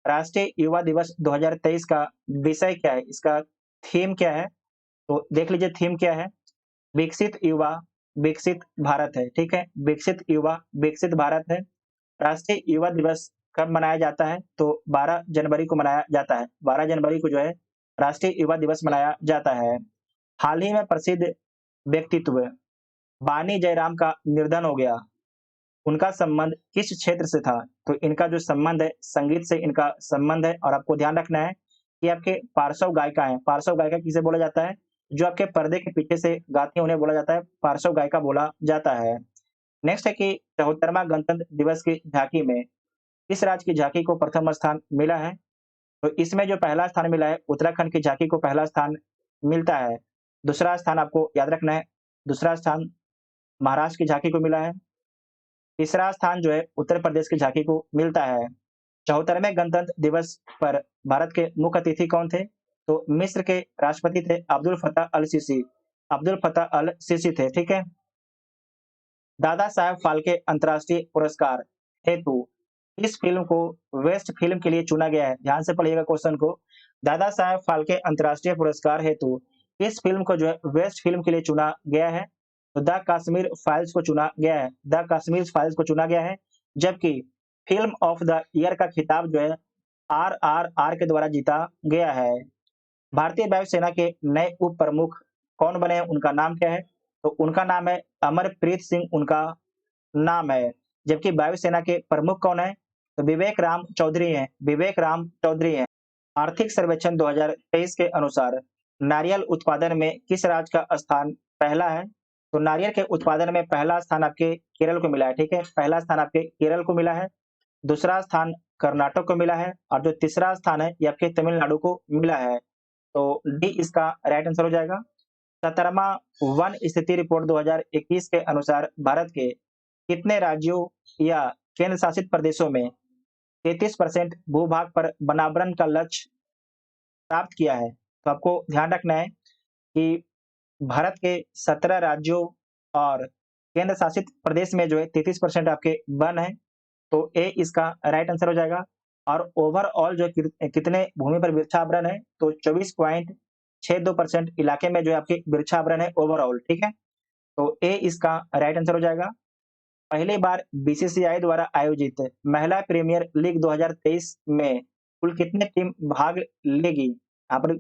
राष्ट्रीय युवा दिवस 2023 का विषय क्या है, इसका थीम क्या है? तो देख लीजिए थीम क्या है। विकसित युवा, विकसित भारत है, ठीक है? विकसित युवा, विकसित भारत है। राष्ट्रीय युवा दिवस कब मनाया जाता है? तो 12 जनवरी को मनाया जाता है। 12 जनवरी को जो है राष्ट्रीय युवा दिवस मनाया जाता है। हाल ही में प्रसिद्ध व्यक्तित्व बानी जयराम का निर्धन हो गया। उनका संबंध किस क्षेत्र से था? तो इनका जो संबंध है, संगीत से इनका संबंध है और आपको ध्यान रखना है कि आपके पार्श्व गायिका हैं। पार्श्व गायिका किसे बोला जाता है? जो आपके पर्दे के पीछे से गाती हैं, उन्हें बोला जाता है, पार्श्व गायिका बोला जाता है। नेक्स्ट है कि 74वां गणतंत्र दिवस की झांकी में किस राज्य की झांकी को प्रथम स्थान मिला है? तो इसमें जो पहला स्थान मिला है, उत्तराखंड की झांकी को पहला स्थान मिलता है। दूसरा स्थान आपको याद रखना है, दूसरा स्थान महाराष्ट्र की झांकी को मिला है। तीसरा स्थान जो है उत्तर प्रदेश की झांकी को मिलता है। 74वें गणतंत्र दिवस पर भारत के मुख्य अतिथि कौन थे? तो मिस्र के राष्ट्रपति थे अब्दुल फतह अल सीसी। अब्दुल फतह अल सीसी थे, ठीक है? दादा साहेब फाल्के अंतर्राष्ट्रीय पुरस्कार हेतु इस फिल्म को बेस्ट फिल्म के लिए चुना गया है। ध्यान से पढ़िएगा क्वेश्चन को। दादा साहेब फाल्के अंतर्राष्ट्रीय पुरस्कार हेतु इस फिल्म को जो है बेस्ट फिल्म के लिए चुना गया है। तो द कश्मीर फाइल्स को चुना गया है, द कश्मीर फाइल्स को चुना गया है। जबकि फिल्म ऑफ द ईयर का खिताब जो है आरआरआर के द्वारा जीता गया है। भारतीय वायुसेना के नए उप प्रमुख कौन बने हैं, उनका नाम क्या है? तो उनका नाम है अमरप्रीत सिंह, उनका नाम है। जबकि वायुसेना के प्रमुख कौन है? तो विवेक राम चौधरी हैं, विवेक राम चौधरी हैं। आर्थिक सर्वेक्षण 2023 के अनुसार नारियल उत्पादन में किस राज्य का स्थान पहला है? तो नारियल के उत्पादन में पहला स्थान आपके केरल को मिला है, ठीक है? पहला स्थान आपके केरल को मिला है, दूसरा स्थान कर्नाटक को मिला है और जो तीसरा स्थान है ये आपके तमिलनाडु को मिला है। तो डी इसका राइट आंसर हो जाएगा। 17वां वन स्थिति रिपोर्ट 2021 के अनुसार भारत के कितने राज्यों या केंद्र शासित प्रदेशों में 33% भूभाग पर वनावरण का लक्ष्य प्राप्त किया है? तो आपको ध्यान रखना है कि भारत के 17 राज्यों और केंद्र शासित प्रदेश में जो है 33% आपके वन है। तो ए इसका राइट आंसर हो जाएगा। और ओवरऑल जो कितने भूमि पर वृक्षावरण है? तो 24.62% इलाके में जो है आपके वृक्षावरण है ओवरऑल, ठीक है? तो ए इसका राइट आंसर हो जाएगा। पहली बार बीसीसीआई द्वारा आयोजित महिला प्रीमियर लीग 2023 में कुल कितने टीम भाग लेगी? यहाँ पर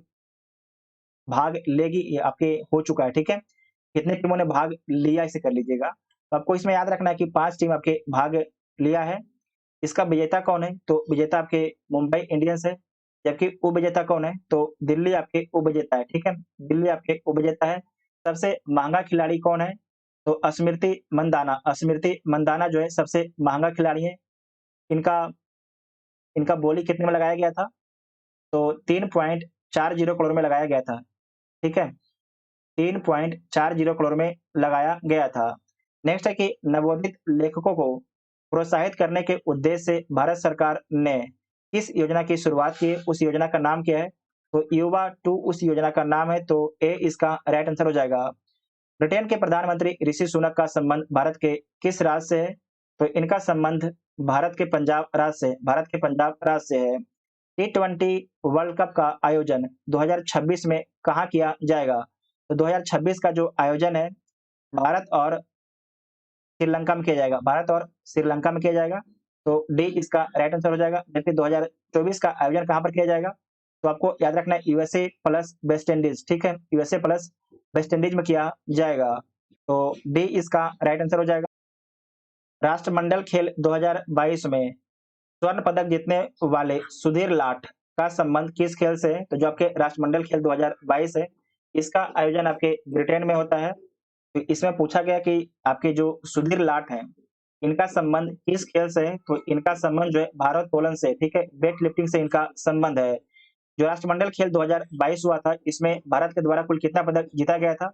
भाग लेगी ये आपके हो चुका है, ठीक है? कितने टीमों ने भाग लिया इसे कर लीजिएगा। तो आपको इसमें याद रखना है कि 5 टीम आपके भाग लिया है। इसका विजेता कौन है? तो विजेता आपके मुंबई इंडियंस है। जबकि उपविजेता कौन है? तो दिल्ली आपके उपविजेता है, ठीक है? दिल्ली आपके उपविजेता है। सबसे महंगा खिलाड़ी कौन है? तो स्मृति मंदाना, स्मृति मंदाना जो है सबसे महंगा खिलाड़ी है। इनका इनका बोली कितने में लगाया गया था? तो 3.40 करोड़ में लगाया गया था, ठीक है? 3.40 करोड़ में लगाया गया था। नेक्स्ट है कि नवोदित लेखकों को प्रोत्साहित करने के उद्देश्य से भारत सरकार ने किस योजना की शुरुआत की? उस योजना का नाम क्या है? तो युवा 2 उस योजना का नाम है। तो ए इसका राइट आंसर हो जाएगा। ब्रिटेन के प्रधानमंत्री ऋषि सुनक का संबंध भारत के किस राज्य से है? तो इनका संबंध भारत के पंजाब राज्य से, भारत के पंजाब राज्य से है। टी20 वर्ल्ड कप का आयोजन 2026 में कहाँ किया जाएगा? तो 2026 का जो आयोजन है भारत और श्रीलंका में किया जाएगा, भारत और श्रीलंका में किया जाएगा। तो डी इसका राइट आंसर हो जाएगा। जबकि 2024 का आयोजन कहाँ पर किया जाएगा? तो आपको याद रखना है यूएसए प्लस वेस्ट इंडीज, ठीक है? यूएसए प्लस वेस्ट इंडीज में किया जाएगा। तो डी इसका राइट आंसर हो जाएगा। राष्ट्रमंडल खेल 2022 में स्वर्ण पदक जीतने वाले सुधीर लाठ का संबंध किस खेल से है? तो जो आपके राष्ट्रमंडल खेल 2022 है, इसका आयोजन आपके ब्रिटेन में होता है। तो इसमें पूछा गया कि आपके जो सुधीर लाठ हैं, इनका संबंध किस खेल से है? तो इनका संबंध जो है भारोत्तोलन से, ठीक है? वेट लिफ्टिंग से इनका संबंध है। जो राष्ट्रमंडल खेल 2022 हुआ था, इसमें भारत के द्वारा कुल कितना पदक जीता गया था?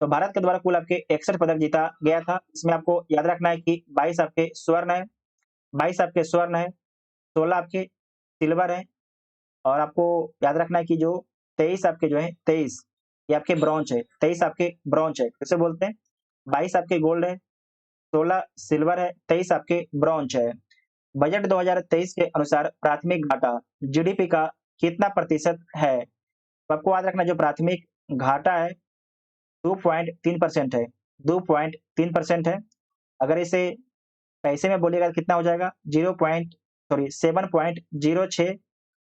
तो भारत के द्वारा कुल आपके 61 पदक जीता गया था। इसमें आपको याद रखना है कि 22 आपके स्वर्ण है, 22 आपके स्वर्ण है, 16 आपके सिल्वर है और आपको याद रखना है कि जो 23 आपके जो है 23 ये आपके ब्रॉन्ज है, 23 आपके ब्रॉन्ज है। कैसे बोलते हैं? 22 आपके गोल्ड है, 16 सिल्वर है, 23 आपके ब्रॉन्ज है। बजट 2023 के अनुसार प्राथमिक घाटा जीडीपी का कितना प्रतिशत है? तो आपको याद रखना जो प्राथमिक घाटा है 2.3% है, 2.3% है। अगर इसे पैसे में बोलिएगा तो कितना हो जाएगा? 7.06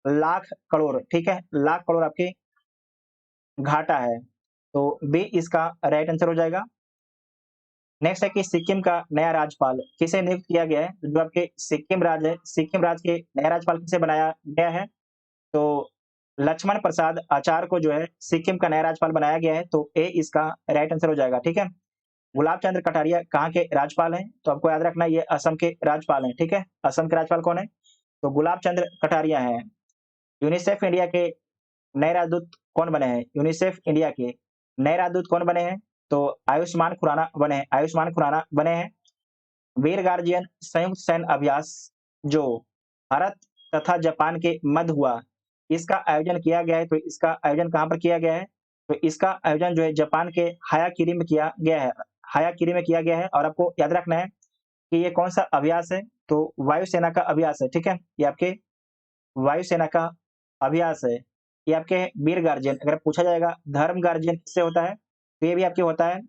लाख करोड़, ठीक है? लाख करोड़ आपके घाटा है। तो बी इसका राइट आंसर हो जाएगा। नेक्स्ट है कि सिक्किम का नया राज्यपाल किसे नियुक्त किया गया है? जो आपके सिक्किम राज्य है, सिक्किम राज्य के नया राज्यपाल किसे बनाया गया है? तो लक्ष्मण प्रसाद आचार्य को जो है सिक्किम का नया राज्यपाल बनाया गया है, तो ए इसका राइट आंसर हो जाएगा, ठीक है? गुलाब चंद्र कटारिया कहाँ के राज्यपाल हैं? तो आपको याद रखना ये असम के राज्यपाल हैं, ठीक है? असम के राज्यपाल कौन है? तो गुलाब चंद्र कटारिया हैं। यूनिसेफ इंडिया के नए राजदूत कौन बने हैं? यूनिसेफ इंडिया के नए राजदूत कौन बने हैं? तो आयुष्मान खुराना बने हैं, आयुष्मान खुराना बने हैं। वीर गार्जियन संयुक्त सैन्य अभ्यास जो भारत तथा जापान के मध्य हुआ, इसका आयोजन किया गया है, तो इसका आयोजन कहाँ पर किया गया है? तो इसका आयोजन जो है जापान के हायाकिरी में किया गया है, हायाकिरी में किया गया है। और आपको याद रखना है कि ये कौन सा अभ्यास है? तो वायुसेना का अभ्यास है, ठीक है? ये आपके वायुसेना का अभ्यास है। ये आपके वीर गार्जियन, अगर पूछा जाएगा धर्म गार्जियन किससे होता है? तो ये भी आपके होता है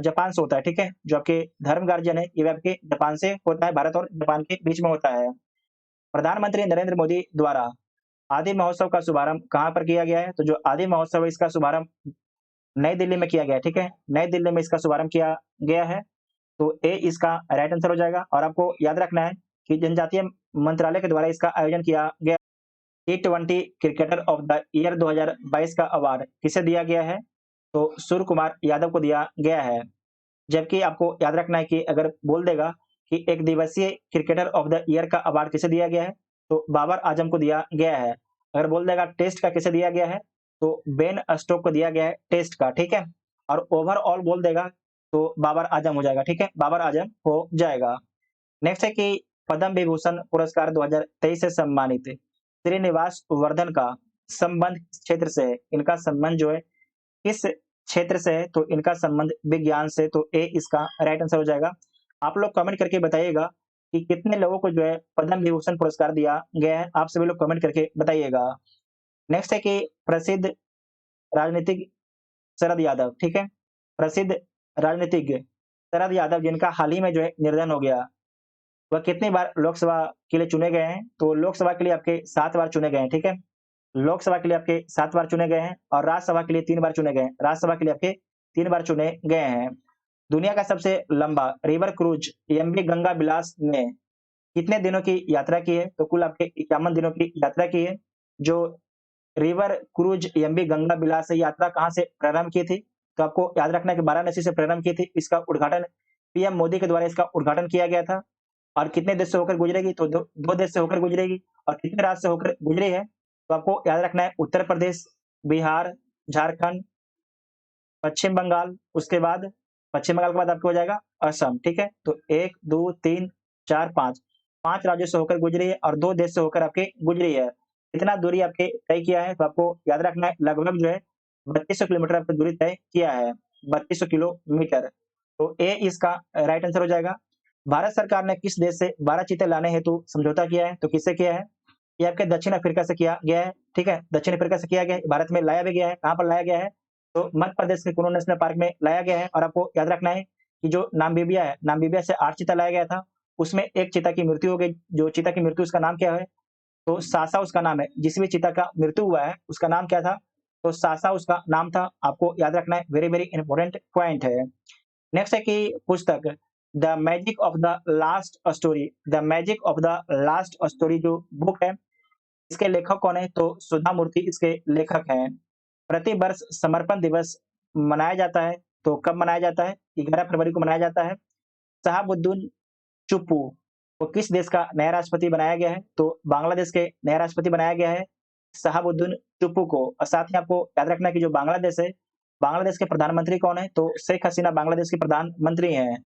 जापान से होता है, ठीक है? जो आपके धर्म गार्जियन है, ये भी आपके जापान से होता है, भारत और जापान के बीच में होता है। प्रधानमंत्री नरेंद्र मोदी द्वारा आदि महोत्सव का शुभारंभ कहाँ पर किया गया है? तो जो आदि महोत्सव है, इसका शुभारंभ नई दिल्ली में किया गया है, ठीक है? नई दिल्ली में इसका शुभारंभ किया गया है, तो ए इसका राइट आंसर हो जाएगा। और आपको याद रखना है कि जनजातीय मंत्रालय के द्वारा इसका आयोजन किया गया। T20 cricketer of the year 2022 का अवार्ड किसे दिया गया है? तो सूर्य कुमार यादव को दिया गया है। जबकि आपको याद रखना है कि अगर बोल देगा कि एक दिवसीय क्रिकेटर ऑफ द ईयर का अवार्ड किसे दिया गया है? तो बाबर आजम को दिया गया है। अगर बोल देगा टेस्ट का किसे दिया गया है? तो बेन स्टोक को दिया गया है टेस्ट का, ठीक है? और ओवरऑल बोल देगा तो बाबर आजम हो जाएगा, ठीक है? बाबर आजम हो जाएगा। नेक्स्ट है कि पद्म विभूषण पुरस्कार 2023 से सम्मानित श्रीनिवास वर्धन का संबंध किस क्षेत्र से है? इनका संबंध जो है किस क्षेत्र से है? तो इनका संबंध विज्ञान से, तो ए इसका राइट आंसर हो जाएगा। आप लोग कमेंट करके बताइएगा कि कितने लोगों को जो है पद्म विभूषण पुरस्कार दिया गया है, आप सभी लोग कमेंट करके बताइएगा। नेक्स्ट है कि प्रसिद्ध राजनीतिक शरद यादव, ठीक है? प्रसिद्ध राजनीतिज्ञ शरद यादव जिनका हाल ही में जो है निर्धन हो गया, वह कितनी बार लोकसभा के लिए चुने गए हैं? तो लोकसभा के लिए आपके 7 बार चुने गए हैं, ठीक है? लोकसभा के लिए आपके 7 बार चुने गए हैं और राज्यसभा के लिए 3 बार चुने गए हैं। राज्यसभा के लिए आपके 3 बार चुने गए हैं। दुनिया का सबसे लंबा रिवर क्रूज एमवी गंगा विलास ने कितने दिनों की यात्रा की है? तो कुल आपके 51 दिनों की यात्रा की है। जो रिवर क्रूज एमवी गंगा विलास से यात्रा कहाँ से प्रारंभ की थी? तो आपको याद रखना है कि वाराणसी से प्रारंभ की थी। इसका उद्घाटन पीएम मोदी के द्वारा इसका उद्घाटन किया गया था। और कितने देश से होकर गुजरेगी? तो दो देश से होकर गुजरेगी। और कितने राज्य से होकर गुजरी है? तो आपको याद रखना है उत्तर प्रदेश, बिहार, झारखंड, पश्चिम बंगाल, उसके बाद पश्चिम बंगाल के बाद आपको हो जाएगा असम, ठीक है? तो 1, 2, 3, 4, 5, 5 राज्यों से होकर गुजरी है और 2 देश से होकर आपके गुजरी है। कितना दूरी आपके तय किया है? तो आपको याद रखना है लगभग जो है 3200 किलोमीटर आपने दूरी तय किया है, 3200 किलोमीटर। तो ए इसका राइट आंसर हो जाएगा। भारत सरकार ने किस देश से 12 चीते लाने हेतु समझौता किया है? तो किससे किया है? ये आपके दक्षिण अफ्रीका से किया गया है, ठीक है? दक्षिण अफ्रीका से किया गया है, भारत में लाया भी गया है। कहाँ पर लाया गया है? तो मध्य प्रदेश के कुल्लू नेशनल पार्क में लाया गया है। और आपको याद रखना है कि जो नामीबिया है, नामीबिया से 8 चीता लाया गया था, उसमें 1 चीता की मृत्यु हो गई। जो चीता की मृत्यु उसका नाम क्या है? तो सासा उसका नाम है। जिस भी चीता का मृत्यु हुआ है उसका नाम क्या था? तो सासा उसका नाम था। आपको याद रखना है, वेरी वेरी इंपॉर्टेंट पॉइंट है। नेक्स्ट है कि पुस्तक the magic of the last story, the magic of the last story जो बुक है, इसके लेखक कौन है? तो सुधा मूर्ति इसके लेखक हैं। प्रति वर्ष समर्पण दिवस मनाया जाता है, तो कब मनाया जाता है? 11 फरवरी को मनाया जाता है। शहाबुद्दीन चुप्पू को किस देश का नया राष्ट्रपति बनाया गया है? तो बांग्लादेश के नया राष्ट्रपति बनाया गया है शहाबुद्दीन चुप्पू को। और साथ ही आपको याद रखना है कि जो बांग्लादेश है, बांग्लादेश के प्रधानमंत्री कौन है? तो शेख हसीना बांग्लादेश की प्रधानमंत्री हैं।